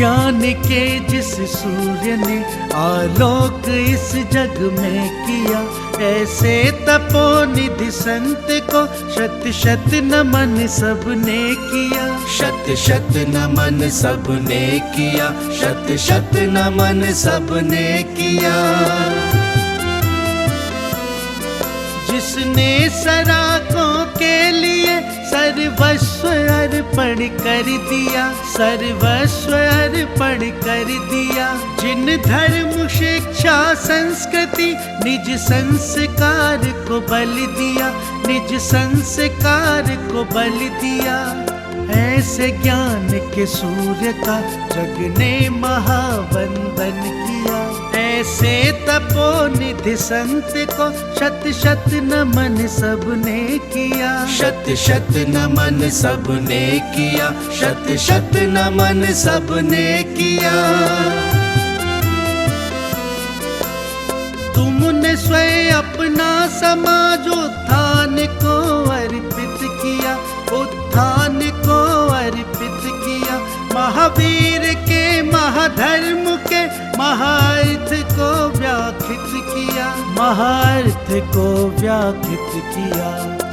ज्ञान के जिस सूर्य ने आलोक इस जग में किया, ऐसे तपोनिधि संत को शत शत नमन सबने किया। शत शत नमन सबने किया, शत शत नमन सबने किया। जिसने सराकों के लिए सर्वस्व अर्पण कर दिया, सर्वस्व अर्पण कर दिया। जिन धर्म शिक्षा संस्कृति निज संस्कार को बल दिया, निज संस्कार को बल दिया। ऐसे ज्ञान के सूर्य का जग ने महावंदन किया। ऐसे तपोनिधि संत को शत शत नमन सबने किया। शत शत नमन सबने किया, शत शत नमन सबने किया। तुमने स्वयं अपना समाजोत्थान को अर्पित किया, उत्थान को अर्पित किया। महावीर के महाधर्म के महार्थ को व्याख्यित किया, महार्थ को व्याख्यित किया।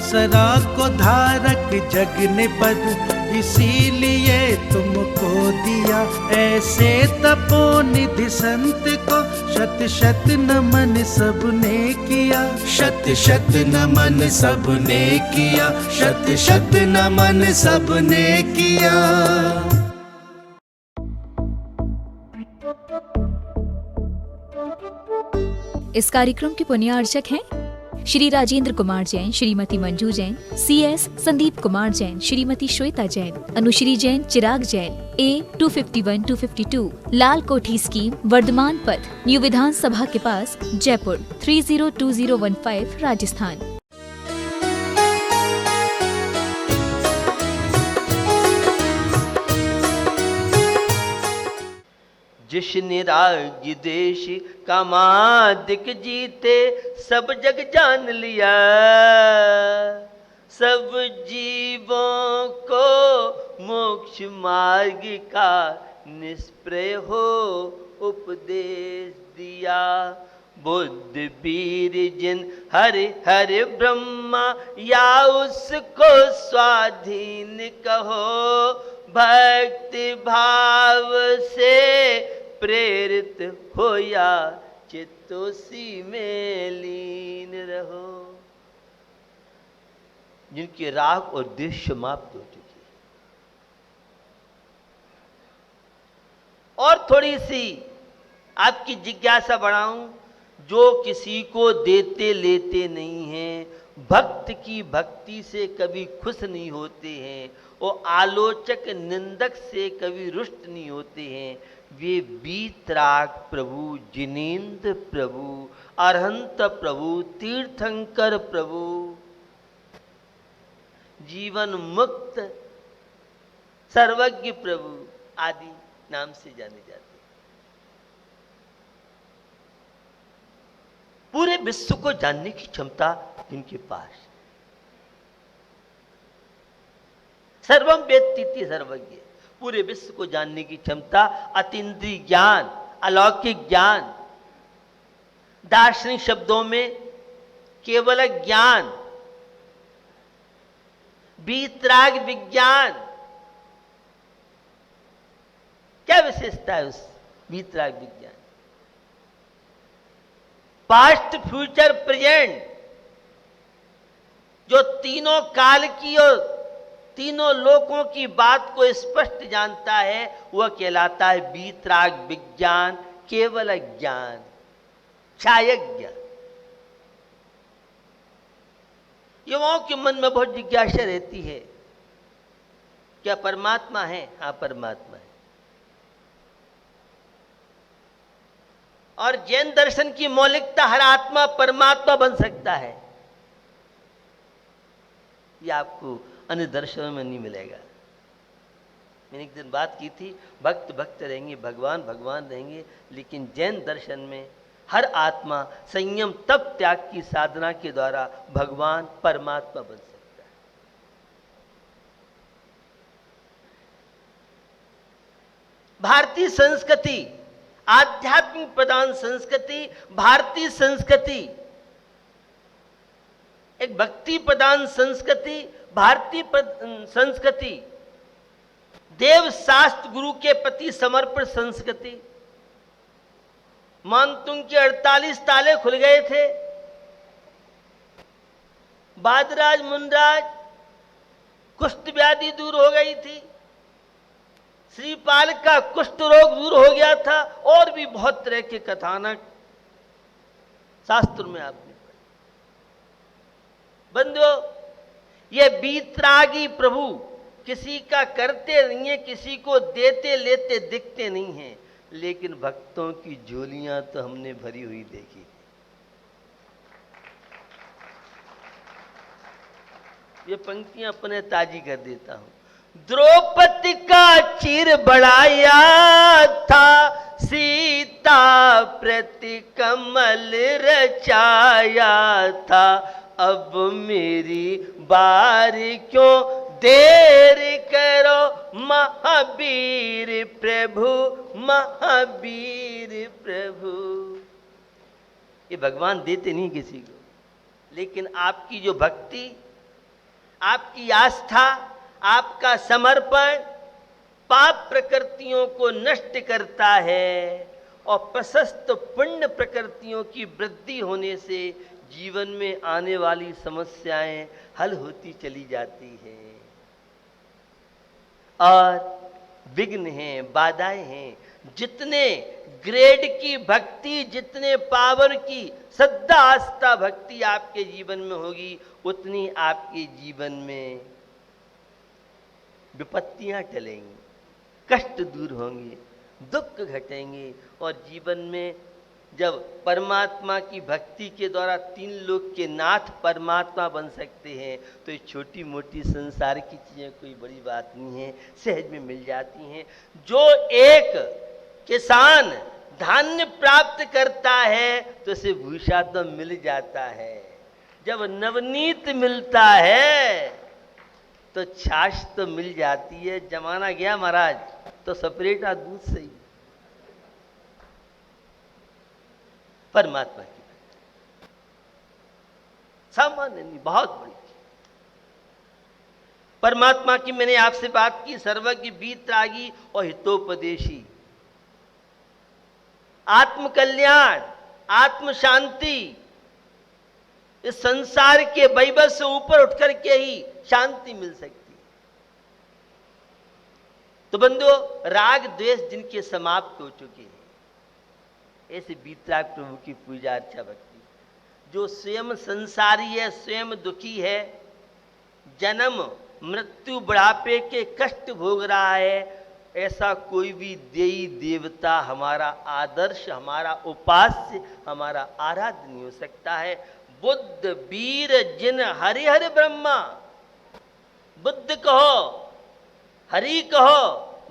सरा को धारक जग ने पद इसीलिए तुमको दिया। ऐसे तपोनिधि संत को शत शत नमन सबने किया। शत शत नमन सबने किया, शत शत नमन सबने किया। इस कार्यक्रम के पुण्यार्चक हैं श्री राजेंद्र कुमार जैन, श्रीमती मंजू जैन, CS संदीप कुमार जैन, श्रीमती श्वेता जैन, अनुश्री जैन, चिराग जैन, A251-252 लाल कोठी स्कीम, वर्धमान पथ, न्यू विधानसभा के पास, जयपुर 302015 राजस्थान। जिस निराग देश का मादिक जीते, सब जग जान लिया। सब जीवों को मोक्ष मार्ग का निष्प्रय हो उपदेश दिया। बुद्ध वीर जिन हरि हरि ब्रह्मा, या उसको स्वाधीन कहो। भक्ति भाव से प्रेरित हो या चित्तोसी में लीन रहो। जिनके राग और द्वेष समाप्त हो चुकी है। और थोड़ी सी आपकी जिज्ञासा बढ़ाऊं, जो किसी को देते लेते नहीं हैं, भक्त की भक्ति से कभी खुश नहीं होते हैं, वो आलोचक निंदक से कभी रुष्ट नहीं होते हैं, वे वीतराग प्रभु, जिनेंद्र प्रभु, अरहंत प्रभु, तीर्थंकर प्रभु, जीवन मुक्त, सर्वज्ञ प्रभु आदि नाम से जाने जाते हैं। पूरे विश्व को जानने की क्षमता जिनके पास, सर्वम वेत्तीति सर्वज्ञ, पूरे विश्व को जानने की क्षमता, अतीन्द्रिय ज्ञान, अलौकिक ज्ञान, दार्शनिक शब्दों में केवल ज्ञान, वीतराग विज्ञान। क्या विशेषता है उस वीतराग विज्ञान? पास्ट, फ्यूचर, प्रेजेंट, जो तीनों काल की और तीनों लोकों की बात को स्पष्ट जानता है, वह कहलाता है वीतराग विज्ञान, केवल ज्ञान, क्षायज्ञ। युवाओं के मन में बहुत जिज्ञासा रहती है, क्या परमात्मा है? हाँ, परमात्मा है। और जैन दर्शन की मौलिकता, हर आत्मा परमात्मा बन सकता है, यह आपको अन्य दर्शनों में नहीं मिलेगा। मैंने एक दिन बात की थी, भक्त भक्त रहेंगे, भगवान भगवान रहेंगे, लेकिन जैन दर्शन में हर आत्मा संयम तप त्याग की साधना के द्वारा भगवान परमात्मा बन सकता है। भारतीय संस्कृति, आध्यात्मिक प्रधान संस्कृति, भारतीय संस्कृति, एक भक्ति प्रधान संस्कृति, भारतीय संस्कृति, देव शास्त्र गुरु के प्रति समर्पण संस्कृति। मानसून के 48 ताले खुल गए थे। बादराज मुनराज, कुष्ठ व्याधि दूर हो गई थी, श्रीपाल का कुष्ठ रोग दूर हो गया था, और भी बहुत तरह के कथानक शास्त्र में आपने पढ़े। बंधुओं, ये बीतरागी प्रभु किसी का करते नहीं है, किसी को देते लेते दिखते नहीं हैं, लेकिन भक्तों की झोलियां तो हमने भरी हुई देखी। ये पंक्तियां अपने ताजी कर देता हूं। द्रौपदी का चिर बढ़ाया था, सीता प्रति कमल रचाया था, अब मेरी बारी क्यों देर करो, महावीर प्रभु, महावीर प्रभु। ये भगवान देते नहीं किसी को, लेकिन आपकी जो भक्ति, आपकी आस्था, आपका समर्पण पाप प्रकृतियों को नष्ट करता है, और प्रशस्त पुण्य प्रकृतियों की वृद्धि होने से जीवन में आने वाली समस्याएं हल होती चली जाती हैं। और विघ्न हैं, बाधाएं हैं। जितने ग्रेड की भक्ति, जितने पावर की श्रद्धा आस्था भक्ति आपके जीवन में होगी, उतनी आपके जीवन में विपत्तियां टलेंगी, कष्ट दूर होंगे, दुख घटेंगे, और जीवन में जब परमात्मा की भक्ति के द्वारा 3 लोक के नाथ परमात्मा बन सकते हैं, तो ये छोटी मोटी संसार की चीजें कोई बड़ी बात नहीं है, सहज में मिल जाती हैं। जो एक किसान धान्य प्राप्त करता है तो उसे भूषा तो मिल जाता है, जब नवनीत मिलता है तो छाछ तो मिल जाती है। जमाना गया महाराज तो सपरेटा दूध से ही। परमात्मा की सामान्य नहीं, बहुत बड़ी। परमात्मा की मैंने आपसे बात की, सर्वज्ञ, वीतरागी और हितोपदेशी, आत्म कल्याण, आत्म शांति। इस संसार के वैभव से ऊपर उठकर के ही शांति मिल सकती है। तो बंधुओं, राग द्वेष जिनके समाप्त हो चुके हैं, ऐसे वीतराग प्रभु की पूजा अर्चा भक्ति, जो स्वयं संसारी है, स्वयं दुखी है, जन्म मृत्यु बुढ़ापे के कष्ट भोग रहा है, ऐसा कोई भी देवी देवता हमारा आदर्श, हमारा उपास्य, हमारा आराध्य नहीं हो सकता है। बुद्ध वीर जिन हरिहर ब्रह्मा, बुद्ध कहो, हरि कहो,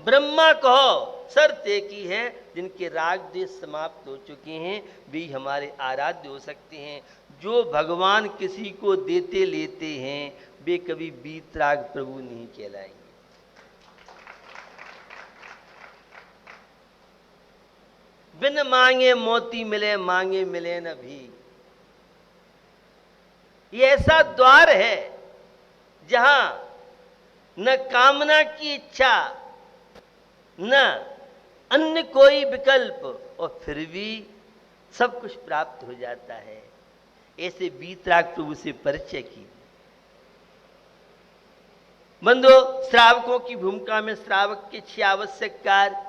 ब्रह्मा कहो, शर्त एक ही है, जिनके राग द्वेष समाप्त हो चुके हैं वे हमारे आराध्य हो सकते हैं। जो भगवान किसी को देते लेते हैं वे कभी वीतराग प्रभु नहीं कहलाएंगे। बिन मांगे मोती मिले, मांगे मिले न भी। ये ऐसा द्वार है जहां न कामना की इच्छा, न अन्य कोई विकल्प, और फिर भी सब कुछ प्राप्त हो जाता है। ऐसे वीतराग प्रभु से परिचय की। बंधु, श्रावकों की भूमिका में श्रावक के 6 आवश्यक कार्य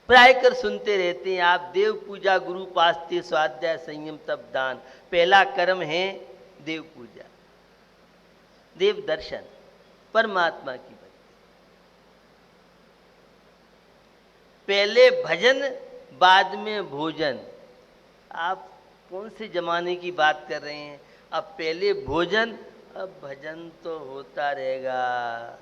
प्राय कर सुनते रहते हैं आप। देव पूजा, गुरु पास्ते, स्वाध्याय, संयम, तप, दान। पहला कर्म है देव पूजा, देव दर्शन, परमात्मा की भक्ति। पहले भजन, बाद में भोजन। आप कौन से जमाने की बात कर रहे हैं? अब पहले भोजन, अब भजन तो होता रहेगा।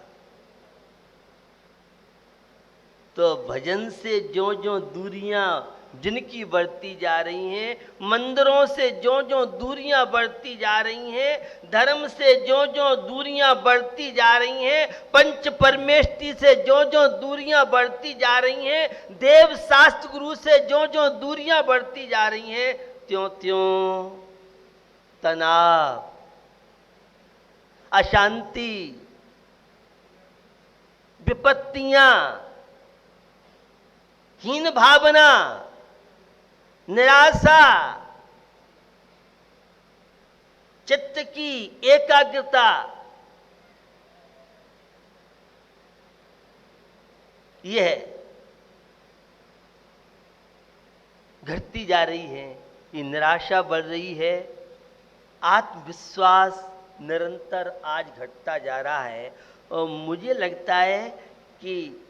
तो भजन से जो जो दूरियां जिनकी बढ़ती जा रही हैं, मंदिरों से जो दूरियां बढ़ती जा रही हैं, धर्म से जो दूरियां बढ़ती जा रही हैं, पंच परमेष्टि से जो दूरियां बढ़ती जा रही हैं, देव शास्त्र गुरु से जो दूरियां बढ़ती जा रही हैं, त्यों तनाव, अशांति, विपत्तियां, हीन भावना, निराशा, चित्त की एकाग्रता, यह घटती जा रही है। ये निराशा बढ़ रही है। आत्मविश्वास निरंतर आज घटता जा रहा है और मुझे लगता है कि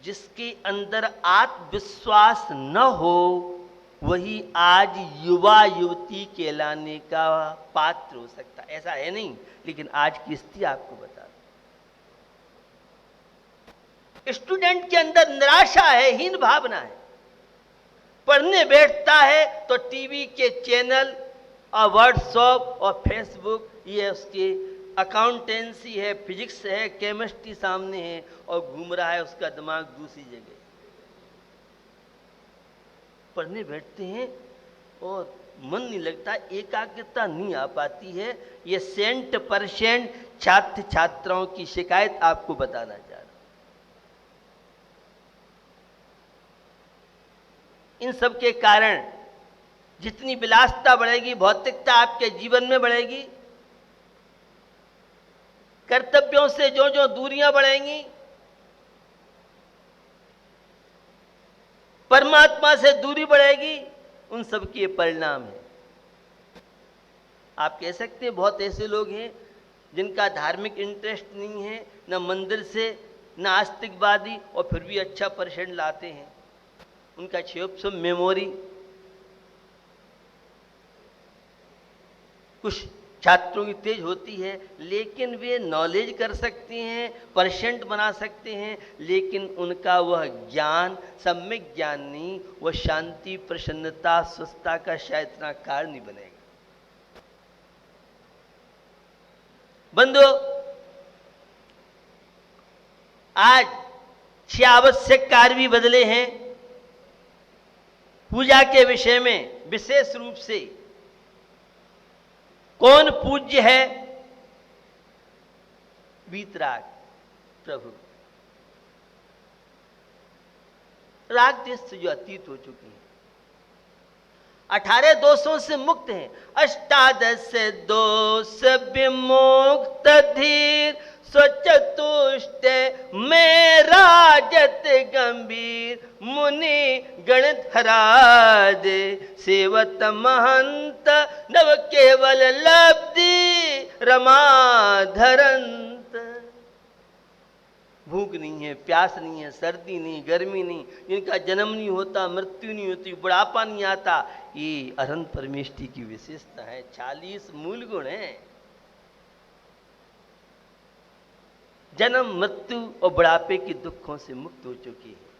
जिसके अंदर आत्मविश्वास न हो वही आज युवा युवती कहलाने का पात्र हो सकता है। ऐसा है नहीं, लेकिन आज की स्थिति आपको बता दूं। स्टूडेंट के अंदर निराशा है, हीन भावना है। पढ़ने बैठता है तो टीवी के चैनल और व्हाट्सएप और फेसबुक, ये उसके अकाउंटेंसी है, फिजिक्स है, केमिस्ट्री सामने है और घूम रहा है उसका दिमाग दूसरी जगह। पढ़ने बैठते हैं और मन नहीं लगता, एकाग्रता नहीं आ पाती है। ये 100% छात्र छात्राओं की शिकायत आपको बताना चाह रहा हूं। इन सब के कारण जितनी विलासिता बढ़ेगी, भौतिकता आपके जीवन में बढ़ेगी, कर्तव्यों से जो दूरियां बढ़ेंगी, परमात्मा से दूरी बढ़ेगी, उन सब के परिणाम है। आप कह सकते हैं बहुत ऐसे लोग हैं जिनका धार्मिक इंटरेस्ट नहीं है, न मंदिर से न आस्तिकवादी, और फिर भी अच्छा परसेंट लाते हैं। उनका क्षेप मेमोरी, कुछ छात्रों की तेज होती है, लेकिन वे नॉलेज कर सकते हैं, परसेंट बना सकते हैं, लेकिन उनका वह ज्ञान सम्यक ज्ञान नहीं, वह शांति, प्रसन्नता, स्वस्थता का शायद इतना कारण नहीं बनेगा। बंधुओं, आज 6 आवश्यक कार्य भी बदले हैं। पूजा के विषय में विशेष रूप से कौन पूज्य है? वीतराग प्रभु। राग देश से जो अतीत हो चुकी है, 18 दोषों से मुक्त हैं। 18 दोष विमुक्त धीर, स्वचतुष्ट में राजत गंभीर, मुनि गणित हरा दे, सेवत महंत नव केवल लब्धि, रमाधरंत। भूख नहीं है, प्यास नहीं है, सर्दी नहीं, गर्मी नहीं, जिनका जन्म नहीं होता, मृत्यु नहीं होती, बुढ़ापा नहीं आता, ये अरहंत परमेष्टि की विशेषता है। 40 मूल गुण है। जन्म, मृत्यु और बुढ़ापे के दुखों से मुक्त हो चुकी है।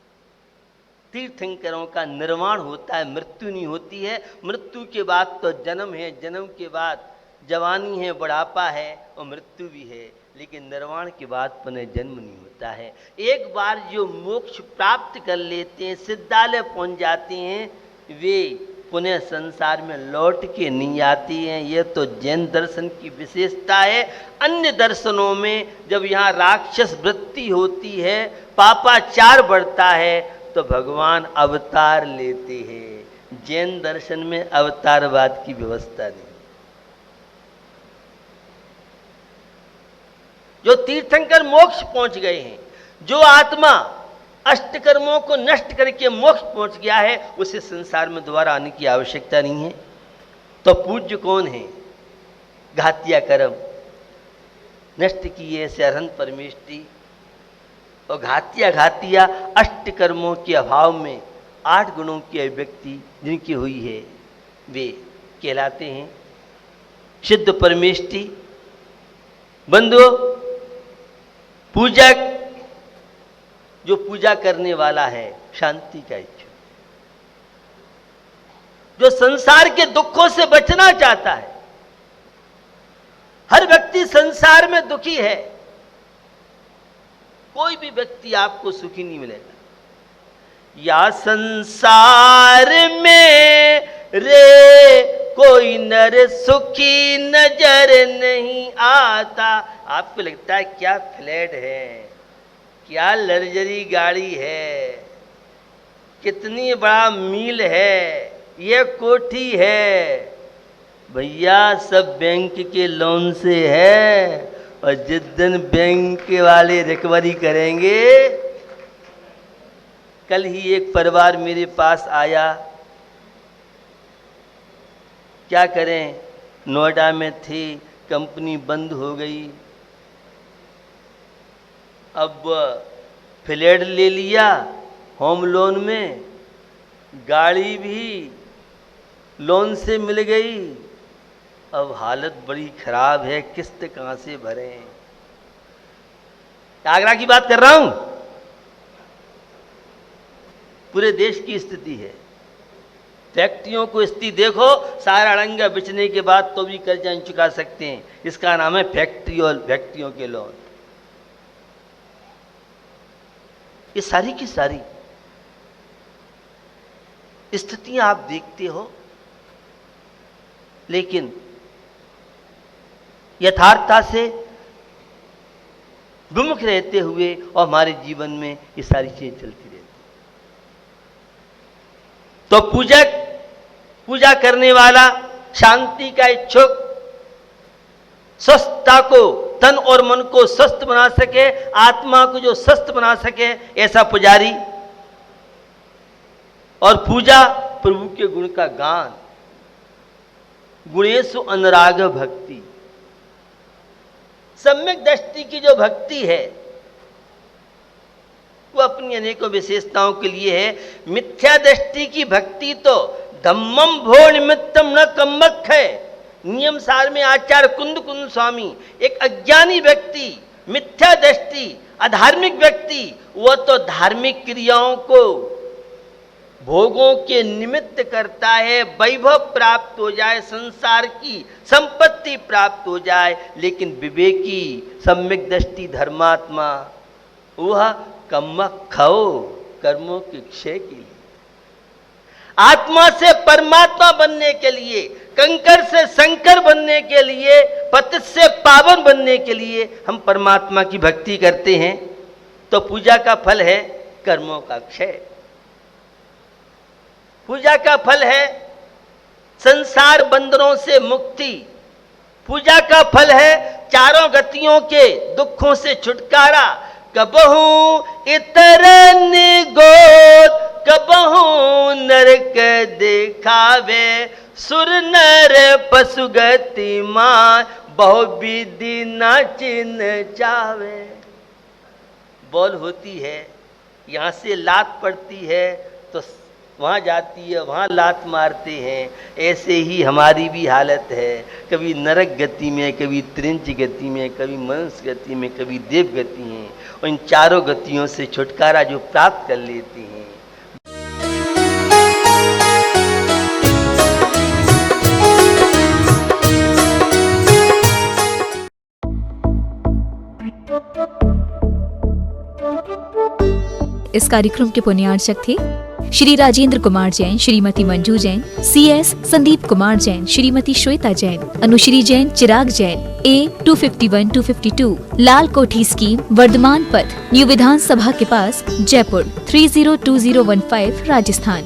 तीर्थंकरों का निर्वाण होता है, मृत्यु नहीं होती है। मृत्यु के बाद तो जन्म है, जन्म के बाद जवानी है, बुढ़ापा है और मृत्यु भी है, लेकिन निर्वाण के बाद पुनः जन्म नहीं होता है। एक बार जो मोक्ष प्राप्त कर लेते हैं, सिद्धालय पहुंच जाते हैं, वे पुनः संसार में लौट के नहीं आती हैं। यह तो जैन दर्शन की विशेषता है। अन्य दर्शनों में जब यहाँ राक्षस वृत्ति होती है, पापाचार बढ़ता है, तो भगवान अवतार लेते हैं। जैन दर्शन में अवतारवाद की व्यवस्था नहीं। जो तीर्थंकर मोक्ष पहुंच गए हैं, जो आत्मा अष्टकर्मों को नष्ट करके मोक्ष पहुंच गया है, उसे संसार में दोबारा आने की आवश्यकता नहीं है। तो पूज्य कौन है? घातिया कर्म नष्ट किए से अरहंत परमेष्टि, और घातिया अष्टकर्मों के अभाव में 8 गुणों की अभिव्यक्ति जिनकी हुई है, वे कहलाते हैं सिद्ध परमेष्टि। बंधुओं, पूजक जो पूजा करने वाला है, शांति का इच्छुक, जो संसार के दुखों से बचना चाहता है। हर व्यक्ति संसार में दुखी है, कोई भी व्यक्ति आपको सुखी नहीं मिलेगा। या संसार में रे कोई नर सुखी नजर नहीं आता। आपको लगता है क्या फ्लैट है, क्या लग्जरी गाड़ी है, कितनी बड़ा मील है, ये कोठी है। भैया सब बैंक के लोन से है, और जिस दिन बैंक वाले रिकवरी करेंगे। कल ही एक परिवार मेरे पास आया, क्या करें, नोएडा में थी, कंपनी बंद हो गई, अब फ्लैट ले लिया होम लोन में, गाड़ी भी लोन से मिल गई, अब हालत बड़ी खराब है, किस्त कहाँ से भरें। आगरा की बात कर रहा हूं, पूरे देश की स्थिति है। फैक्ट्रियों को स्थिति देखो, सारा अड़ंगा बिछने के बाद तो भी कर्जा नहीं चुका सकते हैं। इसका नाम है फैक्ट्री और फैक्ट्रियों के लोन। ये सारी की सारी स्थितियां आप देखते हो, लेकिन यथार्थता से विमुख रहते हुए और हमारे जीवन में ये सारी चीजें चलती रहती। तो पूजक, पूजा करने वाला, शांति का इच्छुक, स्वस्थता को, तन और मन को स्वस्थ बना सके, आत्मा को जो स्वस्थ बना सके, ऐसा पुजारी। और पूजा प्रभु के गुण का गान, गुणेशु अनुराग भक्ति। सम्यक दृष्टि की जो भक्ति है वो अपनी अनेकों विशेषताओं के लिए है। मिथ्या दृष्टि की भक्ति तो धम्मम भो निमित्तम न कम्मक है। नियम सार में आचार्य कुंद कुंद स्वामी, एक अज्ञानी व्यक्ति, मिथ्या दृष्टि, अधार्मिक व्यक्ति, वह तो धार्मिक क्रियाओं को भोगों के निमित्त करता है, वैभव प्राप्त हो जाए, संसार की संपत्ति प्राप्त हो जाए, लेकिन विवेकी सम्यक दृष्टि धर्मात्मा वह कम्मक खाओ कर्मों के क्षय के लिए, आत्मा से परमात्मा बनने के लिए, कंकर से शंकर बनने के लिए, पतित से पावन बनने के लिए हम परमात्मा की भक्ति करते हैं। तो पूजा का फल है कर्मों का क्षय, पूजा का फल है संसार बंधनों से मुक्ति, पूजा का फल है चारों गतियों के दुखों से छुटकारा। कबहू इतर निगोद कबहू नरक देखावे, सुर नर पशु गति मान बहु विधि न चिन्ह चावे। बॉल होती है, यहाँ से लात पड़ती है तो वहाँ जाती है, वहाँ लात मारते हैं। ऐसे ही हमारी भी हालत है, कभी नरक गति में, कभी त्रिंच गति में, कभी मनुष्य गति में, कभी देव गति में। और इन चारों गतियों से छुटकारा जो प्राप्त कर लेते हैं। इस कार्यक्रम के पुण्यार्चक थे श्री राजेंद्र कुमार जैन, श्रीमती मंजू जैन, CS संदीप कुमार जैन, श्रीमती श्वेता जैन, अनुश्री जैन, चिराग जैन, A251-252 लाल कोठी स्कीम, वर्धमान पथ, न्यू विधानसभा के पास, जयपुर 302015 राजस्थान।